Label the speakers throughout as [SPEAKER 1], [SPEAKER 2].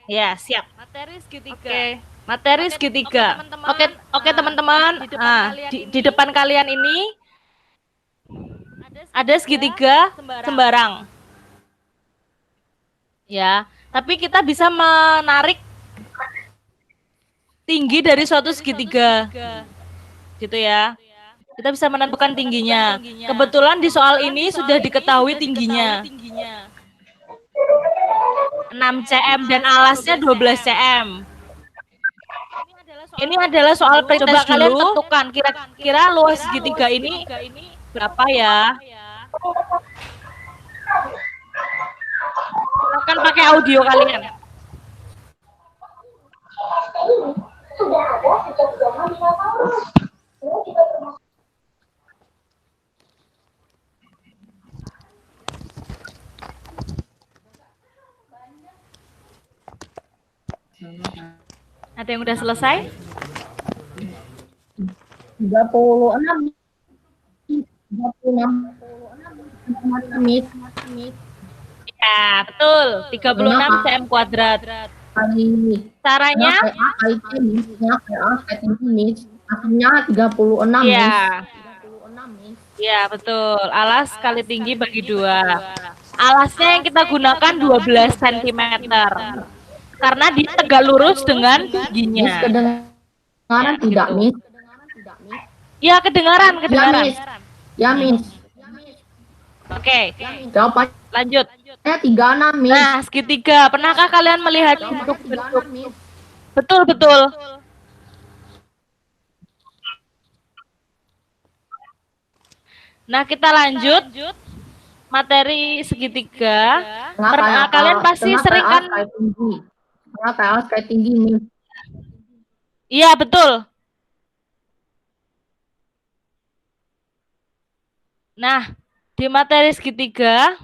[SPEAKER 1] Ya, siap.
[SPEAKER 2] Materi segitiga.
[SPEAKER 1] Oke, materi segitiga. Oke, oke
[SPEAKER 2] Nah,
[SPEAKER 1] teman-teman. Di depan kalian ini ada segitiga sembarang. Ya, tapi kita bisa menarik tinggi dari suatu segitiga. Gitu ya. Kita bisa menentukan tingginya. Kebetulan di soal ini sudah diketahui tingginya. 6 cm dan alasnya 12 cm. Ini adalah soal pretest dulu. Coba kalian tentukan kira-kira luas segitiga ini berapa ya? Silakan pakai audio kalian.
[SPEAKER 3] Sudah ada sejak zaman dinosaurus.
[SPEAKER 1] Ada yang udah selesai?
[SPEAKER 3] 36. 36.
[SPEAKER 1] Ya, betul. 36 cm kuadrat. Caranya?
[SPEAKER 3] Akhirnya 36.
[SPEAKER 1] Ya. Ya, betul. Alas kali tinggi bagi 2. Alasnya yang kita gunakan 12 cm. Karena dia tegak lurus dengan tingginya.
[SPEAKER 3] Kedengaran tidak, Miss?
[SPEAKER 1] Ya, kedengaran.
[SPEAKER 3] Ya, Miss.
[SPEAKER 1] Oke.
[SPEAKER 3] Jawabannya
[SPEAKER 1] Lanjut.
[SPEAKER 3] 36, Miss.
[SPEAKER 1] Nah, segitiga. Pernahkah kalian melihat bentuk-bentuk? Betul. Nah, kita lanjut materi segitiga. Kalian pasti sering kan?
[SPEAKER 3] Kayak tinggi, Miss.
[SPEAKER 1] Iya, betul. Nah, di materi segitiga,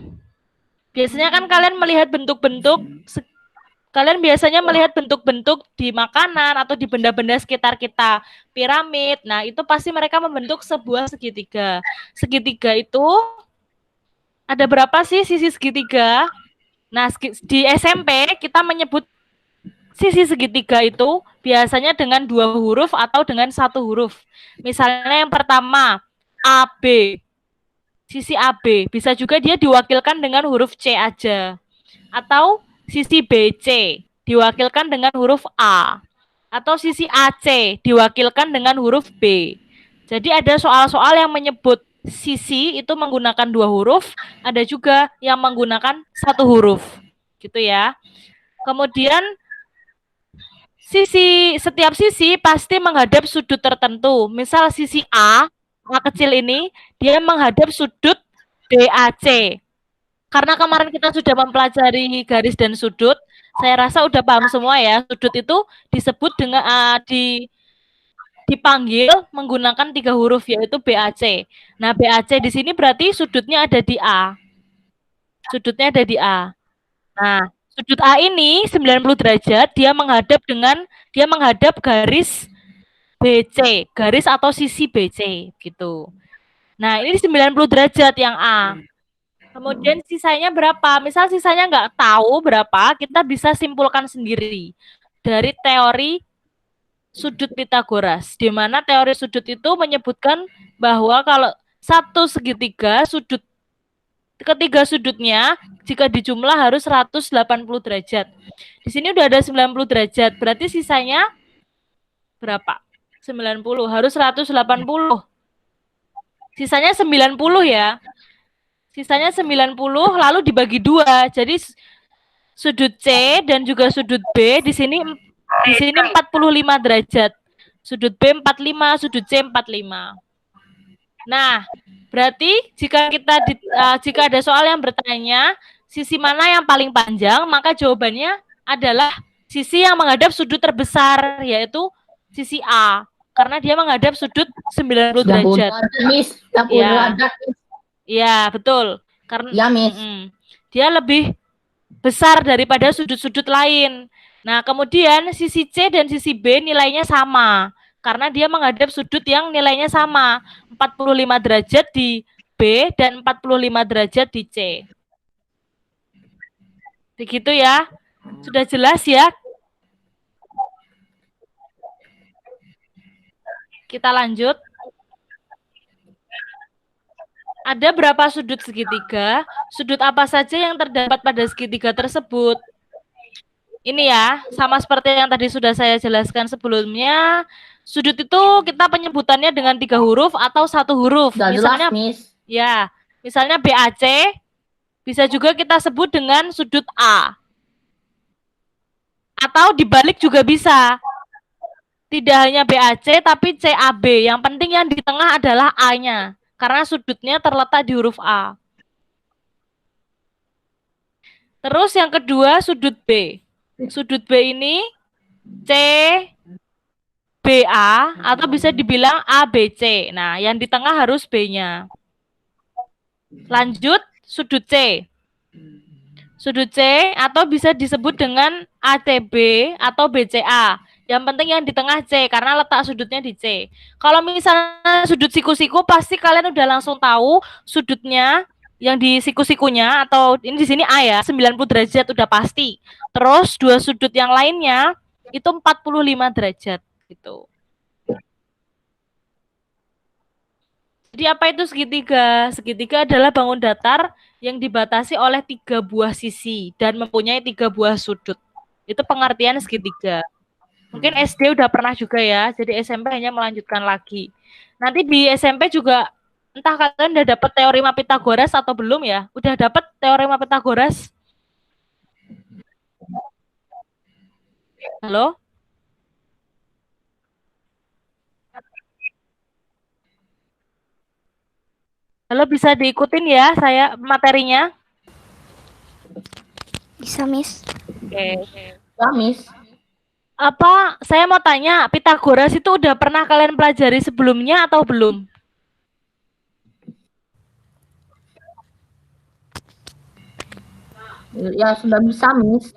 [SPEAKER 1] biasanya kan kalian melihat bentuk-bentuk, kalian biasanya melihat bentuk-bentuk di makanan atau di benda-benda sekitar kita, piramid. Nah, itu pasti mereka membentuk sebuah segitiga. Segitiga itu ada berapa sih sisi segitiga? Nah, di SMP kita menyebut sisi segitiga itu biasanya dengan 2 huruf atau dengan 1 huruf. Misalnya yang pertama, AB. Sisi AB, bisa juga dia diwakilkan dengan huruf C aja. Atau sisi BC, diwakilkan dengan huruf A. Atau sisi AC, diwakilkan dengan huruf B. Jadi ada soal-soal yang menyebut sisi itu menggunakan 2 huruf, ada juga yang menggunakan 1 huruf. Gitu ya. Kemudian setiap sisi pasti menghadap sudut tertentu. Misal sisi A kecil ini, dia menghadap sudut BAC. Karena kemarin kita sudah mempelajari garis dan sudut, saya rasa udah paham semua ya. Sudut itu disebut dengan dipanggil menggunakan 3 huruf yaitu BAC. Nah, BAC di sini berarti sudutnya ada di A. Sudutnya ada di A. Nah, sudut A ini 90 derajat, dia menghadap garis BC, garis atau sisi BC gitu. Nah, ini 90 derajat yang A. Kemudian sisanya berapa? Misal sisanya nggak tahu berapa, kita bisa simpulkan sendiri dari teori sudut Pitagoras, di mana teori sudut itu menyebutkan bahwa kalau satu segitiga, ketiga sudutnya jika dijumlah harus 180 derajat. Di sini udah ada 90 derajat, berarti sisanya berapa? 90, harus 180. Sisanya 90 ya. Sisanya 90 lalu dibagi 2. Jadi sudut C dan juga sudut B di sini 45 derajat. Sudut B 45, sudut C 45. Nah, berarti jika ada soal yang bertanya sisi mana yang paling panjang, maka jawabannya adalah sisi yang menghadap sudut terbesar, yaitu sisi A. Karena dia menghadap sudut 90 derajat. Iya, betul. Karena
[SPEAKER 3] ya, Miss.
[SPEAKER 1] Dia lebih besar daripada sudut-sudut lain. Nah, kemudian sisi C dan sisi B nilainya sama. Karena dia menghadap sudut yang nilainya sama. 45 derajat di B dan 45 derajat di C. Begitu ya. Sudah jelas ya? Kita lanjut. Ada berapa sudut segitiga? Sudut apa saja yang terdapat pada segitiga tersebut? Ini ya, sama seperti yang tadi sudah saya jelaskan sebelumnya. Sudut itu kita penyebutannya dengan 3 huruf atau 1 huruf.
[SPEAKER 3] Sudah
[SPEAKER 1] Misalnya,
[SPEAKER 3] jelas, Miss.
[SPEAKER 1] ya, misalnya BAC, bisa juga kita sebut dengan sudut A. Atau dibalik juga bisa. Tidak hanya BAC, tapi CAB. Yang penting yang di tengah adalah A-nya. Karena sudutnya terletak di huruf A. Terus yang kedua, sudut B. Sudut B ini CBA atau bisa dibilang ABC. Nah, yang di tengah harus B-nya. Lanjut, sudut C. Sudut C atau bisa disebut dengan ACB atau BCA. Yang penting yang di tengah C, karena letak sudutnya di C. Kalau misalnya sudut siku-siku, pasti kalian udah langsung tahu sudutnya yang di siku-sikunya, atau ini di sini A ya, 90 derajat udah pasti. Terus dua sudut yang lainnya itu 45 derajat gitu. Jadi apa itu segitiga? Segitiga adalah bangun datar yang dibatasi oleh 3 buah sisi dan mempunyai 3 buah sudut. Itu pengertian segitiga. Mungkin SD udah pernah juga ya, jadi SMP hanya melanjutkan lagi. Nanti di SMP juga, entah kalian udah dapat teorema Pythagoras atau belum ya? Udah dapat teorema Pythagoras? Halo? Halo, bisa diikutin ya saya materinya?
[SPEAKER 2] Bisa, Miss.
[SPEAKER 1] Oke.
[SPEAKER 3] Ya, Miss.
[SPEAKER 1] Apa, saya mau tanya, Pythagoras itu udah pernah kalian pelajari sebelumnya atau belum?
[SPEAKER 3] Ya, sudah bisa, Miss.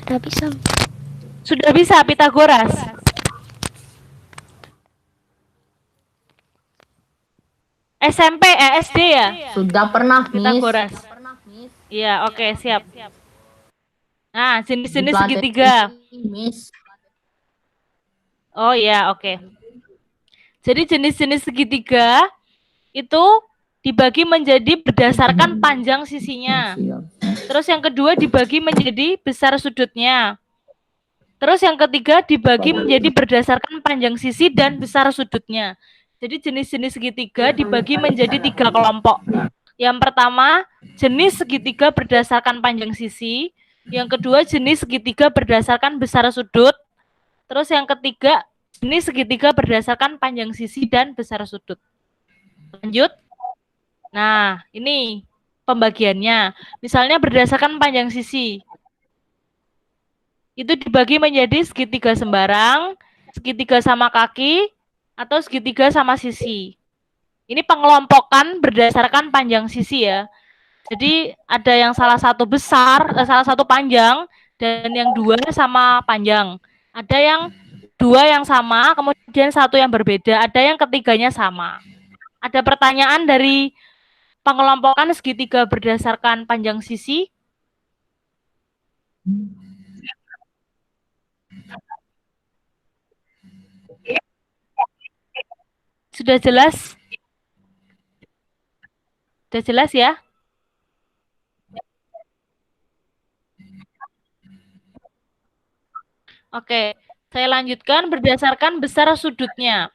[SPEAKER 2] Sudah bisa.
[SPEAKER 1] Sudah bisa Pythagoras? SMP, SD ya?
[SPEAKER 3] Sudah pernah, Miss.
[SPEAKER 1] Pythagoras. Iya, oke, siap. Nah, jenis-jenis
[SPEAKER 3] Dipelajari,
[SPEAKER 1] segitiga.
[SPEAKER 3] Miss.
[SPEAKER 1] Oh iya, oke. Jadi jenis-jenis segitiga itu dibagi menjadi berdasarkan panjang sisinya. Terus yang kedua dibagi menjadi besar sudutnya. Terus yang ketiga dibagi menjadi berdasarkan panjang sisi dan besar sudutnya. Jadi jenis-jenis segitiga dibagi menjadi 3 kelompok. Yang pertama, jenis segitiga berdasarkan panjang sisi. Yang kedua, jenis segitiga berdasarkan besar sudut. Terus yang ketiga, jenis segitiga berdasarkan panjang sisi dan besar sudut. Lanjut. Nah, ini pembagiannya. Misalnya berdasarkan panjang sisi. Itu dibagi menjadi segitiga sembarang, segitiga sama kaki, atau segitiga sama sisi. Ini pengelompokan berdasarkan panjang sisi ya. Jadi ada yang salah satu besar, salah satu panjang, dan yang dua sama panjang. Ada yang dua yang sama, kemudian satu yang berbeda. Ada yang ketiganya sama. Ada pertanyaan dari pengelompokan segitiga berdasarkan panjang sisi? Sudah jelas? Sudah jelas ya? Oke, saya lanjutkan berdasarkan besar sudutnya.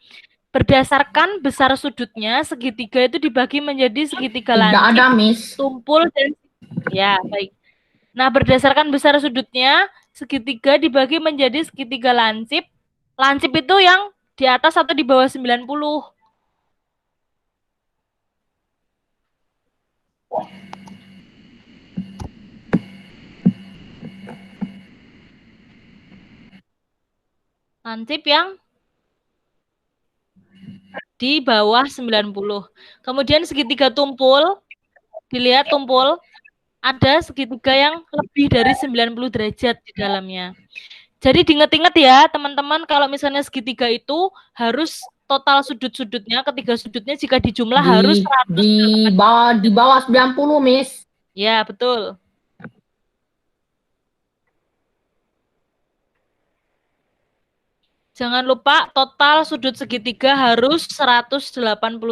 [SPEAKER 1] Berdasarkan besar sudutnya, segitiga itu dibagi menjadi segitiga
[SPEAKER 3] Tidak
[SPEAKER 1] lancip,
[SPEAKER 3] ada, Miss.
[SPEAKER 1] tumpul, dan ya, baik. Nah, berdasarkan besar sudutnya, segitiga dibagi menjadi segitiga lancip. Lancip itu yang di atas atau di bawah 90. Lancip yang di bawah 90. Kemudian segitiga tumpul, dilihat tumpul, ada segitiga yang lebih dari 90 derajat di dalamnya. Jadi diingat-ingat ya teman-teman, kalau misalnya segitiga itu harus total sudut-sudutnya, ketiga sudutnya jika dijumlah harus 100.
[SPEAKER 3] Di bawah 90, Miss.
[SPEAKER 1] Ya, betul. Jangan lupa total sudut segitiga harus 180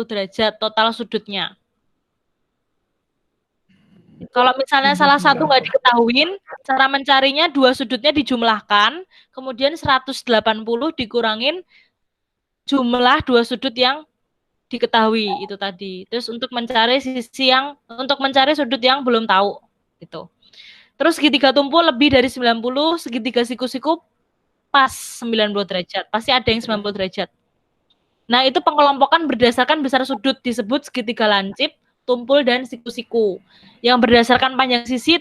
[SPEAKER 1] derajat total sudutnya. Kalau misalnya salah satu nggak diketahuin, cara mencarinya dua sudutnya dijumlahkan, kemudian 180 dikurangin jumlah dua sudut yang diketahui itu tadi. Terus untuk mencari sudut yang belum tahu gitu. Terus segitiga tumpul lebih dari 90, segitiga siku-siku pas 90 derajat. Pasti ada yang 90 derajat. Nah, itu pengelompokan berdasarkan besar sudut disebut segitiga lancip, tumpul dan siku-siku. Yang berdasarkan panjang sisi